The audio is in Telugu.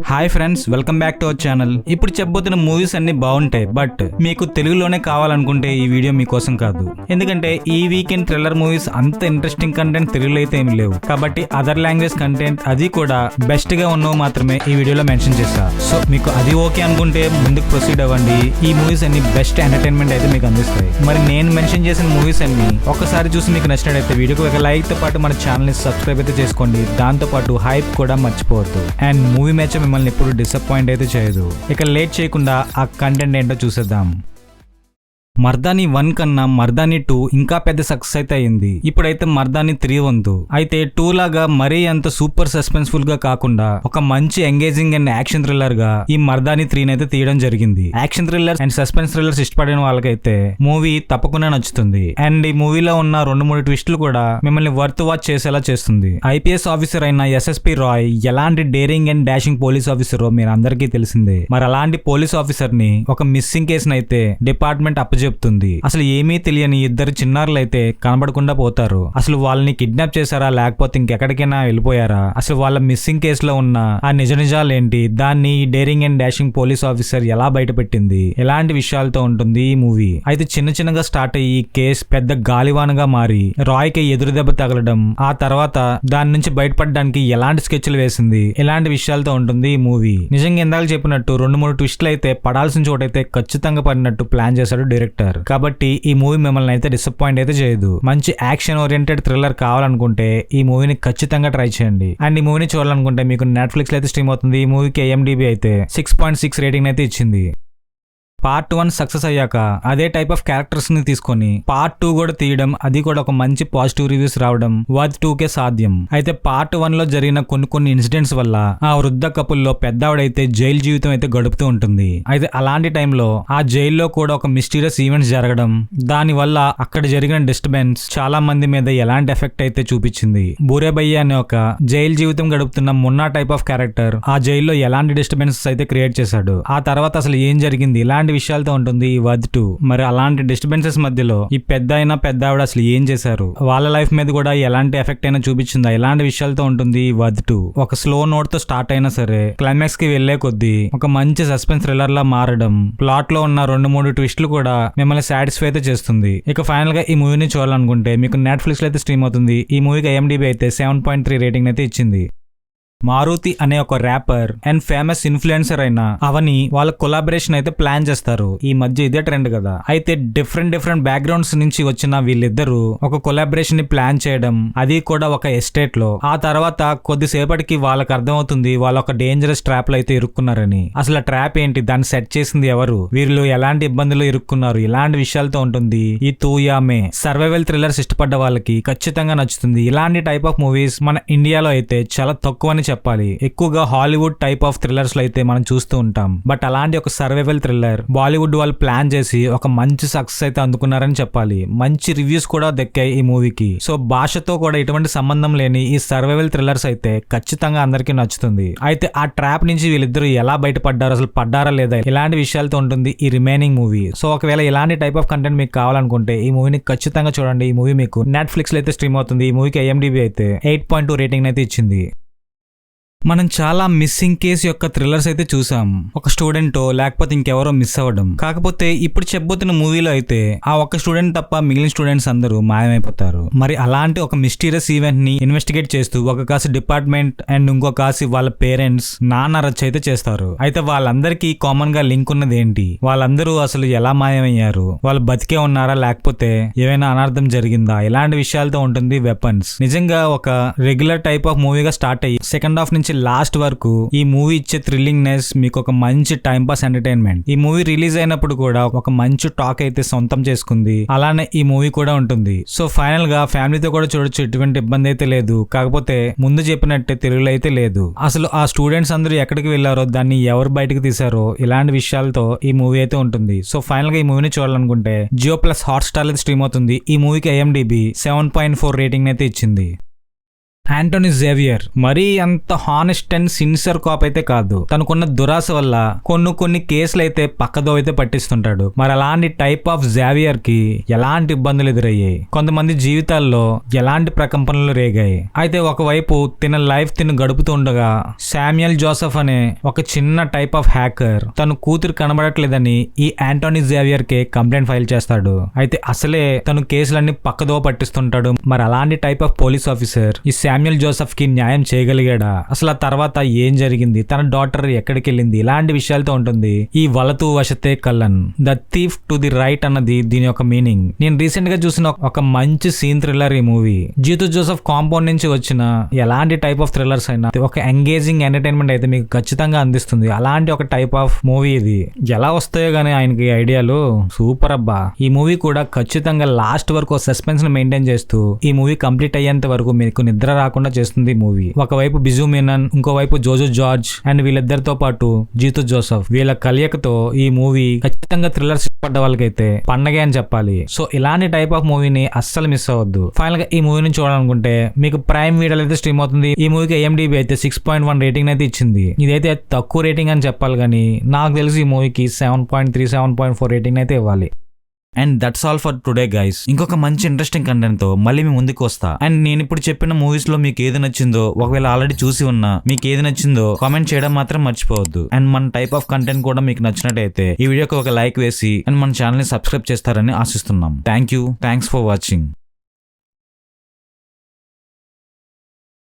Hi friends, welcome back to our channel. ఇప్పుడు చెప్పబోతున్న మూవీస్ అన్ని బాగుంటాయి, బట్ మీకు తెలుగులోనే కావాలనుకుంటే ఈ వీడియో మీకోసం కాదు. ఎందుకంటే ఈ వీకెండ్ థ్రిల్లర్ మూవీస్ అంత ఇంట్రెస్టింగ్ కంటెంట్ తెలుగులో అయితే ఏమి లేవు. కాబట్టి అదర్ లాంగ్వేజ్ కంటెంట్ అది కూడా బెస్ట్ గా ఉన్నవి మాత్రమే ఈ వీడియోలో మెన్షన్ చేశా. సో మీకు అది ఓకే అనుకుంటే ముందుకు ప్రొసీడ్ అవ్వండి. ఈ మూవీస్ అన్ని బెస్ట్ ఎంటర్టైన్మెంట్ అయితే మీకు అందిస్తాయి. మరి నేను మెన్షన్ చేసిన మూవీస్ అన్ని ఒకసారి చూసి మీకు నచ్చినట్లయితే వీడియోకి ఒక లైక్ తో పాటు మన ఛానల్ ని సబ్స్క్రైబ్ అయితే చేసుకోండి. దాంతో పాటు హైప్ కూడా మర్చిపోవద్దు. అండ్ మూవీ మ్యాచ్ మిమ్మల్ని ఎప్పుడు డిసప్పాయింట్ అయితే చేయదు. ఇక లేట్ చేయకుండా ఆ కంటెంట్ ఏంటో చూసేద్దాం. మర్దాని 1 కన్నా మర్దాని 2 ఇంకా పెద్ద సక్సెస్ అయితే అయింది. ఇప్పుడైతే మర్దాని 3 వంతు. అయితే 2 లాగా మరీ అంత సూపర్ సస్పెన్స్ఫుల్ గా కాకుండా ఒక మంచి ఎంగేజింగ్ అండ్ యాక్షన్ థ్రిల్లర్ గా ఈ మర్దాని 3 అయితే తీయడం జరిగింది. Action thrillers and suspense thrillers ఇష్టపడిన వాళ్ళకైతే మూవీ తప్పకుండా నచ్చుతుంది. అండ్ ఈ మూవీలో ఉన్న 2-3 ట్విస్టులు కూడా మిమ్మల్ని వర్త్ వాచ్ చేసేలా చేస్తుంది. ఐపీఎస్ ఆఫీసర్ అయిన ఎస్ఎస్పి రాయ్ ఎలాంటి daring and dashing police officer మీరు అందరికీ తెలిసిందే. మరి అలాంటి పోలీస్ ఆఫీసర్ ని ఒక మిస్సింగ్ కేసును అయితే డిపార్ట్మెంట్ అప్పచెప్తుంది. అసలు ఏమీ తెలియని ఇద్దరు చిన్నారులు అయితే కనబడకుండా పోతారు. అసలు వాళ్ళని కిడ్నాప్ చేశారా లేకపోతే ఇంకెక్కడికైనా వెళ్ళిపోయారా, అసలు వాళ్ళ మిస్సింగ్ కేసులో ఉన్న ఆ నిజాలేంటి, దాన్ని daring and dashing police officer ఎలా బయటపెట్టింది, ఎలాంటి విషయాలతో ఉంటుంది ఈ మూవీ. అయితే చిన్నగా స్టార్ట్ అయ్యి ఈ కేసు పెద్ద గాలివానగా మారి రాయ్ కి ఎదురు దెబ్బ తగలడం, ఆ తర్వాత దాని నుంచి బయటపడడానికి ఎలాంటి స్కెచ్లు వేసింది, ఎలాంటి విషయాలతో ఉంటుంది ఈ మూవీ. నిజంగా ఇందాక చెప్పినట్టు 2-3 ట్విస్టులు అయితే పడాల్సిన చోటైతే ఖచ్చితంగా పడినట్టు ప్లాన్ చేశాడు డైరెక్టర్. కాబట్టి ఈ మూవీ మిమ్మల్ని అయితే డిసప్పాయింట్ అయితే చేయదు. మంచి యాక్షన్ ఓరియంటెడ్ థ్రిల్లర్ కావాలనుకుంటే ఈ మూవీని ఖచ్చితంగా ట్రై చేయండి. అండ్ ఈ మూవీని చూడాలనుకుంటే మీకు నెట్ఫ్లిక్స్ లో అయితే స్ట్రీమ్ అవుతుంది. ఈ మూవీకి IMDb అయితే 6.6 రేటింగ్ అయితే ఇచ్చింది. పార్ట్ 1 సక్సెస్ అయ్యాక అదే టైప్ ఆఫ్ క్యారెక్టర్స్ ని తీసుకొని పార్ట్ 2 కూడా తీయడం, అది కూడా ఒక మంచి పాజిటివ్ రివ్యూస్ రావడం వర్త్ 2కే సాధ్యం. అయితే పార్ట్ 1 లో జరిగిన కొన్ని ఇన్సిడెంట్స్ వల్ల ఆ వృద్ధ కపుల్లో పెద్దవాడైతే జైలు జీవితం అయితే గడుపుతూ ఉంటుంది. అయితే అలాంటి టైంలో ఆ జైల్లో కూడా ఒక మిస్టీరియస్ ఈవెంట్స్ జరగడం, దాని వల్ల అక్కడ జరిగిన డిస్టర్బెన్స్ చాలా మంది మీద ఎలాంటి ఎఫెక్ట్ అయితే చూపించింది. బూరేబయ్య అనే ఒక జైలు జీవితం గడుపుతున్న మున్నా టైప్ ఆఫ్ క్యారెక్టర్ ఆ జైల్లో ఎలాంటి డిస్టర్బెన్సెస్ అయితే క్రియేట్ చేశాడు, ఆ తర్వాత అసలు ఏం జరిగింది, ఇలాంటి విషయాలతో ఉంటుంది ఈ వర్త్ 2. మరి అలాంటి డిస్టర్బెన్సెస్ మధ్యలో ఈ పెద్దావిడ అసలు ఏం చేశారు, వాళ్ళ లైఫ్ మీద కూడా ఎలాంటి ఎఫెక్ట్ అయినా చూపించిందా, ఇలాంటి విషయాలతో ఉంటుంది ఈ వర్త్ 2. ఒక స్లో నోట్ తో స్టార్ట్ అయినా సరే క్లైమాక్స్ కి వెళ్లే కొద్దీ ఒక మంచి సస్పెన్స్ థ్రిల్లర్ లా మారడం, ప్లాట్ లో ఉన్న 2-3 ట్విస్టులు కూడా మిమ్మల్ని సాటిస్ఫై అయితే చేస్తుంది. ఇక ఫైనల్ గా ఈ మూవీని చూడాలనుకుంటే మీకు నెట్ఫ్లిక్స్ లో అయితే స్ట్రీమ్ అవుతుంది. ఈ మూవీకి IMDb అయితే 7.3 రేటింగ్ అయితే ఇచ్చింది. మారుతి అనే ఒక ర్యాపర్ అండ్ ఫేమస్ ఇన్ఫ్లుయెన్సర్ అయిన అవని వాళ్ళ కొలాబరేషన్ అయితే ప్లాన్ చేస్తారు. ఈ మధ్య ఇదే ట్రెండ్ కదా. అయితే డిఫరెంట్ బ్యాక్గ్రౌండ్స్ నుంచి వచ్చిన వీళ్ళిద్దరూ ఒక కొలాబరేషన్ ని ప్లాన్ చేయడం, అది కూడా ఒక ఎస్టేట్ లో. ఆ తర్వాత కొద్దిసేపటికి వాళ్ళకి అర్థమవుతుంది వాళ్ళు ఒక డేంజరస్ ట్రాప్ లో అయితే ఇరుక్కున్నారని. అసలు ఆ ట్రాప్ ఏంటి, దాన్ని సెట్ చేసింది ఎవరు, వీళ్ళు ఎలాంటి ఇబ్బందులు ఇరుక్కున్నారు, ఇలాంటి విషయాలతో ఉంటుంది ఈ తూయామే. సర్వైవల్ థ్రిల్లర్స్ ఇష్టపడ్డ వాళ్ళకి ఖచ్చితంగా నచ్చుతుంది. ఇలాంటి టైప్ ఆఫ్ మూవీస్ మన ఇండియాలో అయితే చాలా తక్కువని చెప్పాలి. ఎక్కువగా హాలీవుడ్ టైప్ ఆఫ్ థ్రిల్లర్స్ లో అయితే మనం చూస్తూ ఉంటాం. బట్ అలాంటి ఒక సర్వైవల్ థ్రిల్లర్ బాలీవుడ్ వాళ్ళు ప్లాన్ చేసి ఒక మంచి సక్సెస్ అయితే అందుకున్నారని చెప్పాలి. మంచి రివ్యూస్ కూడా దక్కాయి ఈ మూవీకి. సో భాషతో కూడా ఎటువంటి సంబంధం లేని ఈ సర్వైవల్ థ్రిల్లర్స్ అయితే ఖచ్చితంగా అందరికీ నచ్చుతుంది. అయితే ఆ ట్రాప్ నుంచి వీళ్ళిద్దరూ ఎలా బయటపడ్డారు, అసలు పడ్డారా లేదా, ఇలాంటి విషయాలతో ఉంటుంది ఈ రిమైనింగ్ మూవీ. సో ఒకవేళ ఇలాంటి టైప్ ఆఫ్ కంటెంట్ మీకు కావాలనుకుంటే ఈ మూవీని ఖచ్చితంగా చూడండి. ఈ మూవీ మీకు నెట్ఫ్లిక్స్ లో అయితే స్ట్రీమ్ అవుతుంది. ఈ మూవీకి IMDb అయితే 8.2 రేటింగ్ అయితే ఇచ్చింది. మనం చాలా మిస్సింగ్ కేసు యొక్క థ్రిల్లర్స్ అయితే చూసాం. ఒక స్టూడెంటో లేకపోతే ఇంకెవరో మిస్ అవ్వడం. కాకపోతే ఇప్పుడు చెప్పబోతున్న మూవీలో అయితే ఆ ఒక్క స్టూడెంట్ తప్ప మిగిలిన స్టూడెంట్స్ అందరూ మాయమైపోతారు. మరి అలాంటి ఒక మిస్టీరియస్ ఈవెంట్ ని ఇన్వెస్టిగేట్ చేస్తూ ఒక కాసి డిపార్ట్మెంట్ అండ్ ఇంకో కాసి వాళ్ళ పేరెంట్స్ నాన్న రచ్చ అయితే చేస్తారు. అయితే వాళ్ళందరికీ కామన్ గా లింక్ ఉన్నది ఏంటి, వాళ్ళందరూ అసలు ఎలా మాయమయ్యారు, వాళ్ళు బతికే ఉన్నారా లేకపోతే ఏమైనా అనార్థం జరిగిందా, ఇలాంటి విషయాలతో ఉంటుంది వెపన్స్. నిజంగా ఒక రెగ్యులర్ టైప్ ఆఫ్ మూవీగా స్టార్ట్ అయ్యి సెకండ్ హాఫ్ నుంచి లాస్ట్ వరకు ఈ మూవీ ఇచ్చే థ్రిల్లింగ్నెస్ మీకు ఒక మంచి టైం పాస్ ఎంటర్టైన్మెంట్. ఈ మూవీ రిలీజ్ అయినప్పుడు కూడా ఒక మంచి టాక్ అయితే సొంతం చేసుకుంది. అలానే ఈ మూవీ కూడా ఉంటుంది. సో ఫైనల్ గా ఫ్యామిలీతో కూడా చూడొచ్చు, ఎటువంటి ఇబ్బంది అయితే లేదు. కాకపోతే ముందు చెప్పినట్టే తెలుగులో అయితే లేదు. అసలు ఆ స్టూడెంట్స్ అందరూ ఎక్కడికి వెళ్లారో, దాన్ని ఎవరు బయటకు తీసారో, ఇలాంటి విషయాలతో ఈ మూవీ అయితే ఉంటుంది. సో ఫైనల్ గా ఈ మూవీని చూడాలనుకుంటే జియో ప్లస్ హాట్ స్టార్ అయితే స్ట్రీమ్ అవుతుంది. ఈ మూవీకి IMDb 7.4 రేటింగ్ అయితే ఇచ్చింది. యాంటోనీ జేవియర్ మరీ అంత హానెస్ట్ అండ్ సిన్సియర్ కాప్ అయితే కాదు. తనకున్న దురాశ వల్ల కొన్ని కేసులు అయితే పక్కదో అయితే పట్టిస్తుంటాడు. మరి అలాంటి టైప్ ఆఫ్ జేవియర్ కి ఎలాంటి ఇబ్బందులు ఎదురయ్యాయి, కొంతమంది జీవితాల్లో ఎలాంటి ప్రకంపనలు రేగాయి. అయితే ఒకవైపు లైఫ్ గడుపుతూ ఉండగా శామ్యుయల్ జోసెఫ్ అనే ఒక చిన్న టైప్ ఆఫ్ హ్యాకర్ తన కూతురు కనబడట్లేదని ఈ యాంటోనీ జేవియర్ కి కంప్లైంట్ ఫైల్ చేస్తాడు. అయితే అసలే తను కేసులన్నీ పక్కదో పట్టిస్తుంటాడు. మరి అలాంటి టైప్ ఆఫ్ పోలీస్ ఆఫీసర్ ఈ శామ్యుయల్ జోసెఫ్ కి న్యాయం చేయగలిగాడా, అసలు ఆ తర్వాత ఏం జరిగింది, తన డాటర్ ఎక్కడికి వెళ్ళింది, ఇలాంటి విషయాలతో ఉంటుంది ఈ వలతు వశతే కల్లన్ the thief to the right అన్నది దీని యొక్క మీనింగ్. నేను రీసెంట్ గా చూసిన ఒక మంచి సీన్ థ్రిల్లర్ ఈ మూవీ. జీతు జోసెఫ్ కాంపౌండ్ నుంచి వచ్చిన ఎలాంటి టైప్ ఆఫ్ థ్రిల్లర్స్ అయినా ఒక ఎంగేజింగ్ ఎంటర్టైన్మెంట్ అయితే మీకు ఖచ్చితంగా అందిస్తుంది. అలాంటి ఒక టైప్ ఆఫ్ మూవీ ఇది. ఎలా వస్తాయో గానీ ఆయనకి ఐడియాలు సూపర్ అబ్బా. ఈ మూవీ కూడా ఖచ్చితంగా లాస్ట్ వరకు సస్పెన్స్ ని మెయింటైన్ చేస్తూ ఈ మూవీ కంప్లీట్ అయ్యేంత వరకు మీకు నిద్ర రాకుండా చేస్తుంది ఈ మూవీ. ఒకవైపు బిజు మీనన్, ఇంకోవైపు జోజో జార్జ్ అండ్ వీళ్ళిద్దరితో పాటు జీతు జోసెఫ్, వీళ్ళ కలయికతో ఈ మూవీ ఖచ్చితంగా థ్రిల్లర్స్ పడ్డ వాళ్ళకైతే పండగే అని చెప్పాలి. సో ఇలాంటి టైప్ ఆఫ్ మూవీని అస్సలు మిస్ అవ్వద్దు. ఫైనల్ గా ఈ మూవీని చూడాలనుకుంటే మీకు ప్రైమ్ వీడియోలో అయితే స్ట్రీమ్ అవుతుంది. ఈ మూవీకి IMDb అయితే 6.1 రేటింగ్ అయితే ఇచ్చింది. ఇదైతే తక్కువ రేటింగ్ అని చెప్పాలి కానీ నాకు తెలిసి ఈ మూవీకి 7.3, 7.4 రేటింగ్ అయితే ఇవ్వాలి. And that's all for today guys. ఇంకొక మంచి ఇంట్రెస్టింగ్ కంటెంట్ తో మళ్ళీ మీ ముందుకు వస్తా. అండ్ నేను ఇప్పుడు చెప్పిన మూవీస్ లో మీకు ఏది నచ్చిందో, ఒకవేళ ఆల్రెడీ చూసి ఉన్నా మీకు ఏది నచ్చిందో కామెంట్ చేయడం మాత్రం మర్చిపోవద్దు. అండ్ మన టైప్ ఆఫ్ కంటెంట్ కూడా మీకు నచ్చినట్టయితే ఈ వీడియోకి ఒక లైక్ వేసి అండ్ మన ఛానల్ ని సబ్స్క్రైబ్ చేస్తారని ఆశిస్తున్నాం. Thanks for watching.